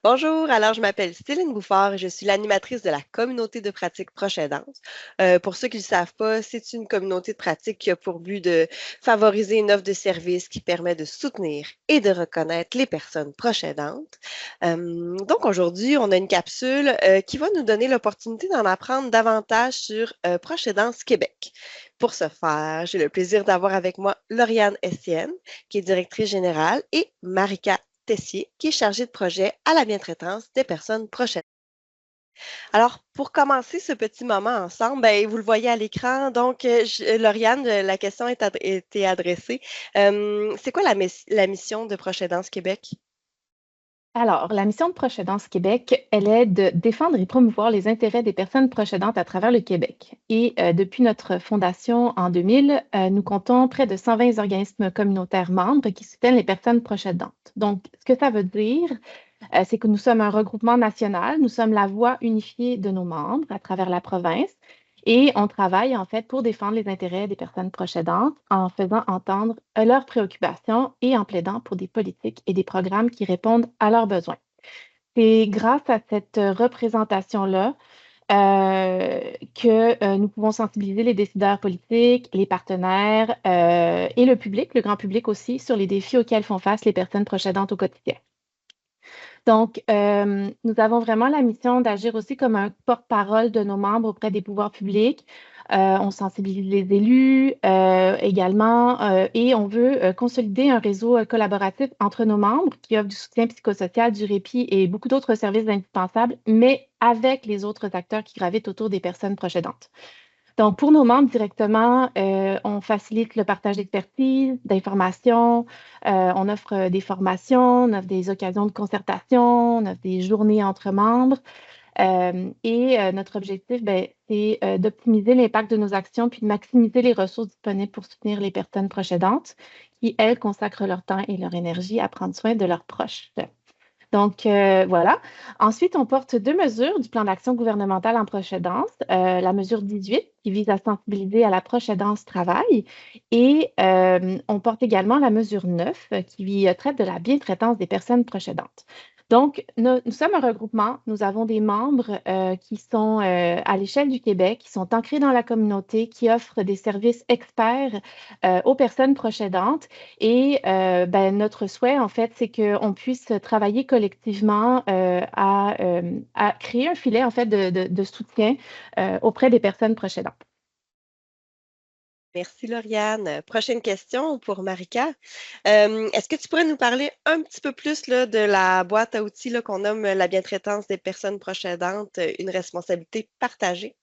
Bonjour, alors je m'appelle Céline Bouffard et je suis l'animatrice de la communauté de pratique Proche Aidance. Pour ceux qui ne le savent pas, c'est une communauté de pratique qui a pour but de favoriser une offre de service qui permet de soutenir et de reconnaître les personnes proches aidantes. Donc aujourd'hui, on a une capsule qui va nous donner l'opportunité d'en apprendre davantage sur Proche Aidance Québec. Pour ce faire, j'ai le plaisir d'avoir avec moi Lauriane Estienne, qui est directrice générale, et Marika Tessier, qui est chargée de projet à la bientraitance des personnes proches. Alors, pour commencer ce petit moment ensemble, ben, vous le voyez à l'écran, donc, Lauriane, la question été adressée. C'est quoi la mission de Proche Aidance Québec? Alors, la mission de Proche Aidance Québec, elle est de défendre et promouvoir les intérêts des personnes proches aidantes à travers le Québec. Et depuis notre fondation en 2000, nous comptons près de 120 organismes communautaires membres qui soutiennent les personnes proches aidantes. Donc, ce que ça veut dire, c'est que nous sommes un regroupement national, nous sommes la voix unifiée de nos membres à travers la province et on travaille en fait pour défendre les intérêts des personnes proches aidantes en faisant entendre leurs préoccupations et en plaidant pour des politiques et des programmes qui répondent à leurs besoins. C'est grâce à cette représentation-là que nous pouvons sensibiliser les décideurs politiques, les partenaires et le public, le grand public aussi, sur les défis auxquels font face les personnes proches aidantes au quotidien. Donc, nous avons vraiment la mission d'agir aussi comme un porte-parole de nos membres auprès des pouvoirs publics. On sensibilise les élus également et on veut consolider un réseau collaboratif entre nos membres qui offre du soutien psychosocial, du répit et beaucoup d'autres services indispensables, mais avec les autres acteurs qui gravitent autour des personnes proches aidantes. Donc, pour nos membres directement, on facilite le partage d'expertise, d'informations, on offre des formations, on offre des occasions de concertation, on offre des journées entre membres. Notre objectif, ben, c'est d'optimiser l'impact de nos actions puis de maximiser les ressources disponibles pour soutenir les personnes proches aidantes qui, elles, consacrent leur temps et leur énergie à prendre soin de leurs proches. Donc, voilà. Ensuite, on porte deux mesures du plan d'action gouvernemental en proche aidance. La mesure 18 qui vise à sensibiliser à la proche aidance travail et on porte également la mesure 9 qui traite de la bientraitance des personnes proches aidantes. Donc, nous sommes un regroupement. Nous avons des membres qui sont à l'échelle du Québec, qui sont ancrés dans la communauté, qui offrent des services experts aux personnes proches aidantes. Et ben, notre souhait, en fait, c'est qu'on puisse travailler collectivement à créer un filet, en fait, de soutien auprès des personnes proches aidantes. Merci Lauriane. Prochaine question pour Marika. Est-ce que tu pourrais nous parler un petit peu plus là, de la boîte à outils là, qu'on nomme la bientraitance des personnes proches aidantes, une responsabilité partagée?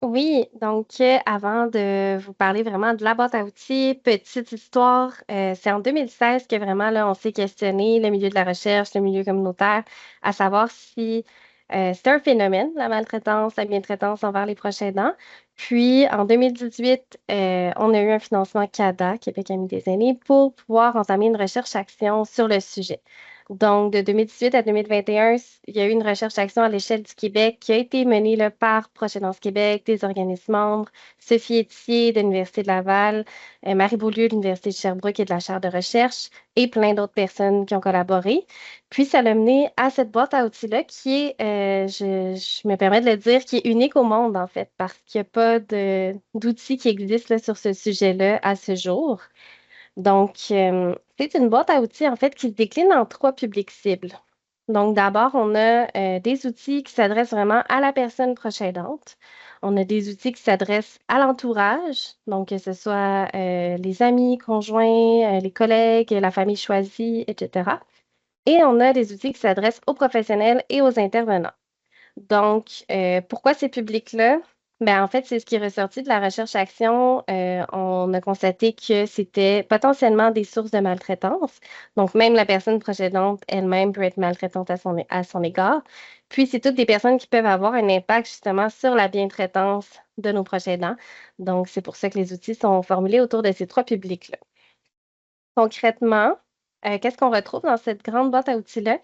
Oui, donc avant de vous parler vraiment de la boîte à outils, petite histoire, c'est en 2016 que vraiment là, on s'est questionné, le milieu de la recherche, le milieu communautaire, à savoir si c'est un phénomène, la maltraitance, la bientraitance envers les proches aidants. Puis en 2018, on a eu un financement CADA, Québec Amis des aînés, pour pouvoir entamer une recherche-action sur le sujet. Donc, de 2018 à 2021, il y a eu une recherche-action à l'échelle du Québec qui a été menée là, par Proche Aidance Québec, des organismes membres, Sophie Etier de l'Université de Laval, Marie Beaulieu de l'Université de Sherbrooke et de la chaire de recherche, et plein d'autres personnes qui ont collaboré. Puis, ça l'a mené à cette boîte à outils-là qui est, je me permets de le dire, qui est unique au monde, en fait, parce qu'il n'y a pas d'outils qui existent là, sur ce sujet-là à ce jour. Donc, c'est une boîte à outils, en fait, qui se décline en trois publics cibles. Donc, d'abord, on a des outils qui s'adressent vraiment à la personne proche aidante. On a des outils qui s'adressent à l'entourage, donc que ce soit les amis, conjoints, les collègues, la famille choisie, etc. Et on a des outils qui s'adressent aux professionnels et aux intervenants. Donc, pourquoi ces publics-là? Ben, en fait, c'est ce qui est ressorti de la recherche-action. On a constaté que c'était potentiellement des sources de maltraitance. Donc, même la personne procédante elle-même peut être maltraitante à son égard. Puis, c'est toutes des personnes qui peuvent avoir un impact justement sur la bientraitance de nos proches aidants. Donc, c'est pour ça que les outils sont formulés autour de ces trois publics-là. Concrètement, qu'est-ce qu'on retrouve dans cette grande boîte à outils-là?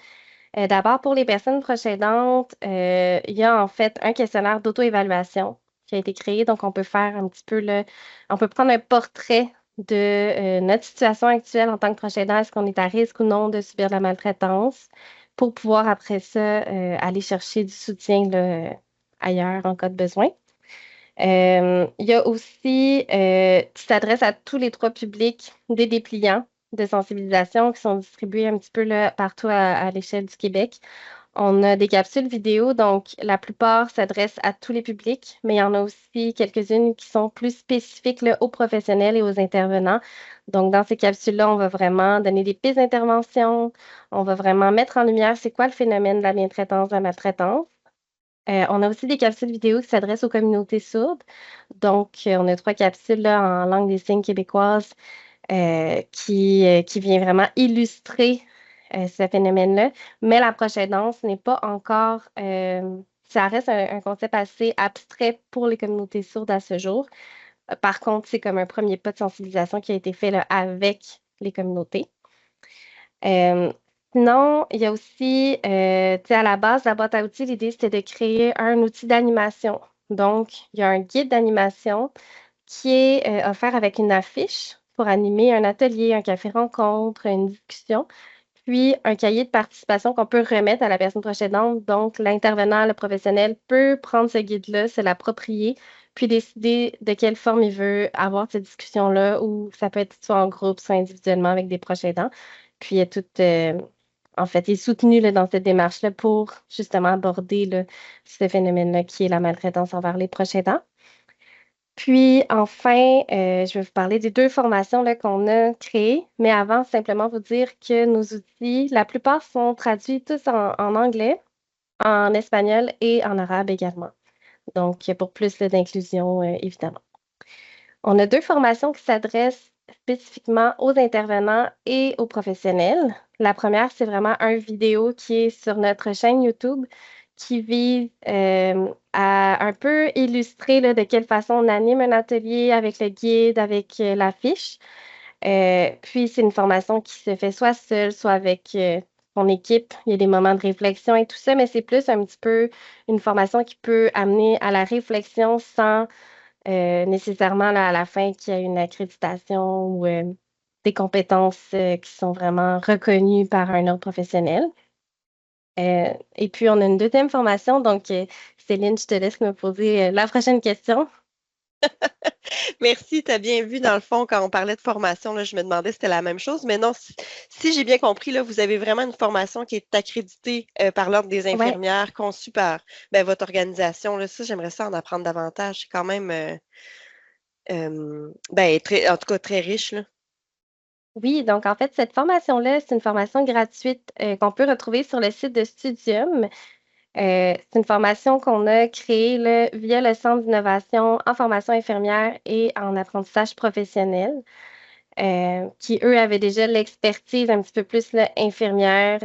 D'abord, pour les personnes proches aidantes, il y a en fait un questionnaire d'auto-évaluation qui a été créé. Donc, on peut faire un petit peu on peut prendre un portrait de notre situation actuelle en tant que proche aidant. Est-ce qu'on est à risque ou non de subir de la maltraitance? pour pouvoir après ça aller chercher du soutien là, ailleurs en cas de besoin. Il y a aussi, qui s'adresse à tous les trois publics, des dépliants de sensibilisation qui sont distribués un petit peu là, partout à l'échelle du Québec. On a des capsules vidéo, donc la plupart s'adressent à tous les publics, mais il y en a aussi quelques-unes qui sont plus spécifiques là, aux professionnels et aux intervenants. Donc, dans ces capsules-là, on va vraiment donner des pistes d'intervention, on va vraiment mettre en lumière c'est quoi le phénomène de la bientraitance, de la maltraitance. On a aussi des capsules vidéo qui s'adressent aux communautés sourdes. Donc, on a 3 capsules là, en langue des signes québécoise qui vient vraiment illustrer ce phénomène-là. Mais l'approche aidance n'est pas encore, ça reste un concept assez abstrait pour les communautés sourdes à ce jour. Par contre, c'est comme un premier pas de sensibilisation qui a été fait là, avec les communautés. Sinon, il y a aussi, tu sais, à la base, la boîte à outils, l'idée, c'était de créer un outil d'animation. Donc, il y a un guide d'animation qui est offert avec une affiche pour animer un atelier, un café-rencontre, une discussion, puis un cahier de participation qu'on peut remettre à la personne proche aidante. Donc, l'intervenant, le professionnel peut prendre ce guide-là, se l'approprier, puis décider de quelle forme il veut avoir cette discussion-là, ou ça peut être soit en groupe, soit individuellement avec des proches aidants. Puis, il y a tout, en fait, il est soutenu là, dans cette démarche-là pour justement aborder là, ce phénomène-là qui est la maltraitance envers les proches aidants. Puis enfin, je vais vous parler des 2 formations là, qu'on a créées, mais avant, simplement vous dire que nos outils, la plupart sont traduits tous en anglais, en espagnol et en arabe également. Donc, pour plus là, d'inclusion, évidemment. On a 2 formations qui s'adressent spécifiquement aux intervenants et aux professionnels. La première, c'est vraiment un vidéo qui est sur notre chaîne YouTube qui vise à un peu illustrer là, de quelle façon on anime un atelier avec le guide, avec l'affiche. Puis, c'est une formation qui se fait soit seule, soit avec son équipe. Il y a des moments de réflexion et tout ça, mais c'est plus un petit peu une formation qui peut amener à la réflexion sans nécessairement là, à la fin qu'il y a une accréditation ou des compétences qui sont vraiment reconnues par un autre professionnel. Et puis, on a une deuxième formation. Donc, Céline, je te laisse me poser la prochaine question. Merci, tu as bien vu, dans le fond, quand on parlait de formation, là, je me demandais si c'était la même chose, mais non, si j'ai bien compris, là, vous avez vraiment une formation qui est accréditée par l'Ordre des Ouais. infirmières, conçue par votre organisation. Là, ça, j'aimerais ça en apprendre davantage. C'est quand même, en tout cas, très riche, là. Oui, donc en fait, cette formation-là, c'est une formation gratuite qu'on peut retrouver sur le site de Studium. C'est une formation qu'on a créée là, via le Centre d'innovation en formation infirmière et en apprentissage professionnel, qui, eux, avaient déjà l'expertise un petit peu plus là, infirmière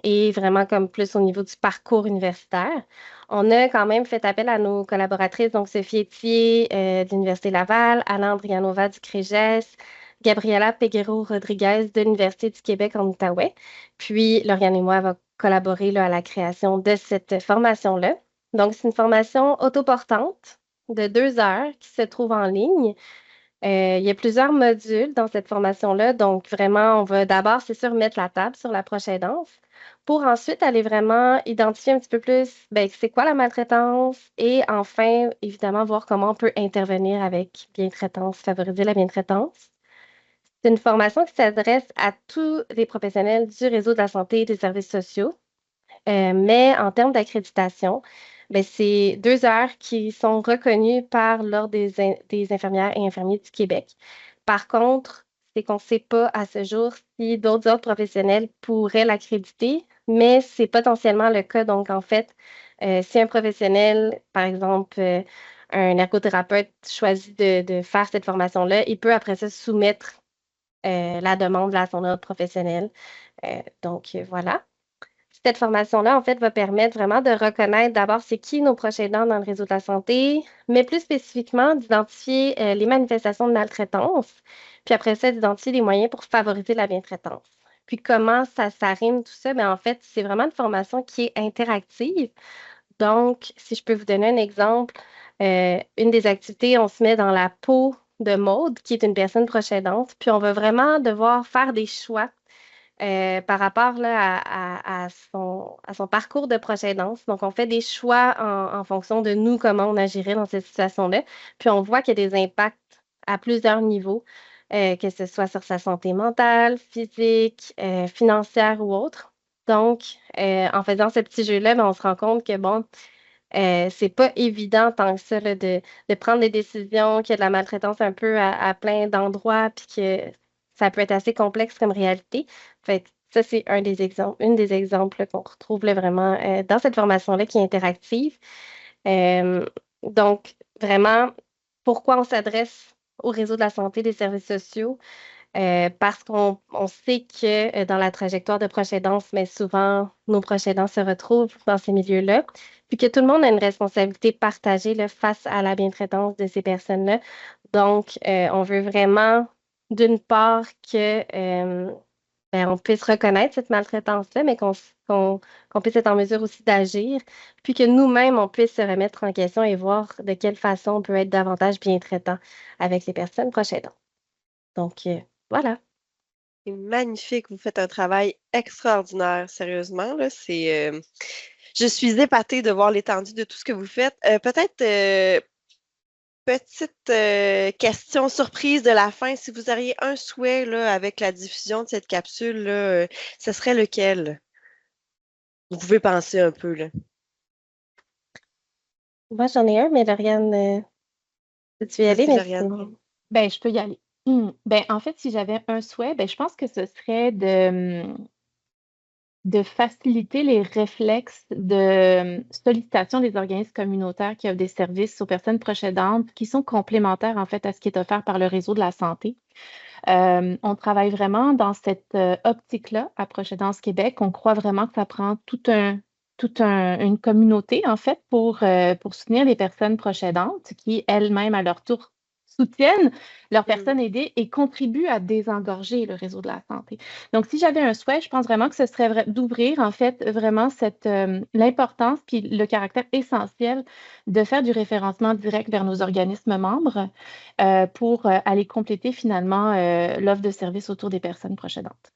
et vraiment comme plus au niveau du parcours universitaire. On a quand même fait appel à nos collaboratrices, donc Sophie Etier de l'Université Laval, Alain Andrianova du CREGES, Gabriela Peguero-Rodriguez de l'Université du Québec en Outaouais. Puis, Lauriane et moi va collaborer là, à la création de cette formation-là. Donc, c'est une formation autoportante de 2 heures qui se trouve en ligne. Il y a plusieurs modules dans cette formation-là. Donc, vraiment, on va d'abord, c'est sûr, mettre la table sur l'approche aidance pour ensuite aller vraiment identifier un petit peu plus, ben, c'est quoi la maltraitance et enfin, évidemment, voir comment on peut intervenir avec bientraitance, favoriser la bientraitance. C'est une formation qui s'adresse à tous les professionnels du réseau de la santé et des services sociaux. Mais en termes d'accréditation, ben, c'est 2 heures qui sont reconnues par l'Ordre des infirmières et infirmiers du Québec. Par contre, c'est qu'on ne sait pas à ce jour si d'autres ordres professionnels pourraient l'accréditer, mais c'est potentiellement le cas. Donc, en fait, si un professionnel, par exemple, un ergothérapeute choisit de faire cette formation-là, il peut après ça soumettre la demande à son ordre professionnel. Donc, voilà. Cette formation-là, en fait, va permettre vraiment de reconnaître d'abord c'est qui nos proches aidants dans le réseau de la santé, mais plus spécifiquement d'identifier les manifestations de maltraitance, puis après ça, d'identifier les moyens pour favoriser la bientraitance. Puis comment ça s'arrime tout ça? Bien, en fait, c'est vraiment une formation qui est interactive. Donc, si je peux vous donner un exemple, une des activités, on se met dans la peau de Maude, qui est une personne proche aidante, puis on va vraiment devoir faire des choix par rapport là, à son parcours de proche aidance. Donc, on fait des choix en fonction de nous, comment on agirait dans cette situation-là. Puis, on voit qu'il y a des impacts à plusieurs niveaux, que ce soit sur sa santé mentale, physique, financière ou autre. Donc, en faisant ce petit jeu-là, ben, on se rend compte que, bon, c'est pas évident tant que ça là, de prendre des décisions, qu'il y a de la maltraitance un peu à plein d'endroits, puis que ça peut être assez complexe comme réalité. Fait que ça, c'est une des exemples là, qu'on retrouve là, vraiment dans cette formation-là qui est interactive. Euh, donc, vraiment, pourquoi on s'adresse au réseau de la santé des services sociaux? Parce qu'on sait que dans la trajectoire de proche aidance, mais souvent, nos proches aidants se retrouvent dans ces milieux-là, puis que tout le monde a une responsabilité partagée là, face à la bientraitance de ces personnes-là. Donc, on veut vraiment, d'une part, que ben, on puisse reconnaître cette maltraitance-là, mais qu'on puisse être en mesure aussi d'agir, puis que nous-mêmes, on puisse se remettre en question et voir de quelle façon on peut être davantage bien traitant avec les personnes proches aidantes. Donc, voilà. C'est magnifique, vous faites un travail extraordinaire, sérieusement, là, je suis épatée de voir l'étendue de tout ce que vous faites. Peut-être petite question surprise de la fin. Si vous auriez un souhait là, avec la diffusion de cette capsule, là, ce serait lequel? Vous pouvez penser un peu, là. Moi, j'en ai un, mais Lauriane, peux-tu y aller? Vas-y, Mais Lauriane. sinon... Ben, je peux y aller. Ben, en fait, si j'avais un souhait, ben, je pense que ce serait de faciliter les réflexes de sollicitation des organismes communautaires qui offrent des services aux personnes proches aidantes qui sont complémentaires, en fait, à ce qui est offert par le réseau de la santé. On travaille vraiment dans cette optique-là à Proche Aidance Québec. On croit vraiment que ça prend une communauté, en fait, pour soutenir les personnes proches aidantes qui, elles-mêmes, à leur tour, soutiennent leurs personnes aidées et contribuent à désengorger le réseau de la santé. Donc, si j'avais un souhait, je pense vraiment que ce serait d'ouvrir, en fait, vraiment l'importance puis le caractère essentiel de faire du référencement direct vers nos organismes membres pour aller compléter finalement l'offre de services autour des personnes proches aidantes.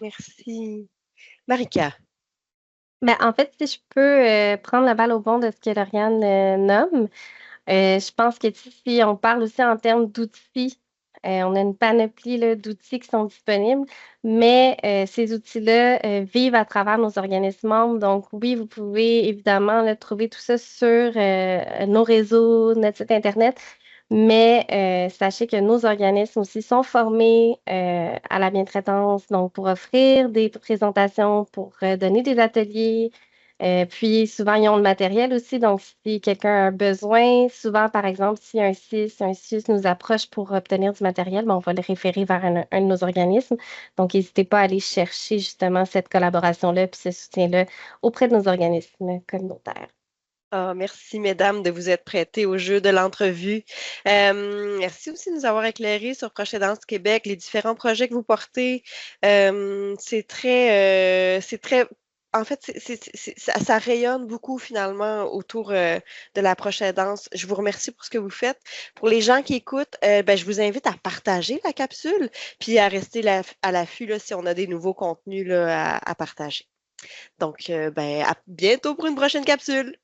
Merci. Marika. Ben, en fait, si je peux prendre la balle au bon de ce que Lauriane nomme, je pense que si on parle aussi en termes d'outils, on a une panoplie là, d'outils qui sont disponibles, mais ces outils-là vivent à travers nos organismes membres. Donc, oui, vous pouvez évidemment là, trouver tout ça sur nos réseaux, notre site Internet, mais sachez que nos organismes aussi sont formés à la bientraitance, donc pour offrir des présentations, pour donner des ateliers. Puis souvent, ils ont le matériel aussi. Donc, si quelqu'un a besoin, souvent, par exemple, si un CIUS nous approche pour obtenir du matériel, ben, on va le référer vers un de nos organismes. Donc, n'hésitez pas à aller chercher justement cette collaboration-là puis ce soutien-là auprès de nos organismes communautaires. Ah, merci, mesdames, de vous être prêtées au jeu de l'entrevue. Merci aussi de nous avoir éclairé sur Proche Aidance Québec, les différents projets que vous portez. En fait, ça rayonne beaucoup finalement autour de la Proche Aidance. Je vous remercie pour ce que vous faites. Pour les gens qui écoutent, ben, je vous invite à partager la capsule, puis à rester à l'affût là, si on a des nouveaux contenus là, à partager. Donc, ben, à bientôt pour une prochaine capsule.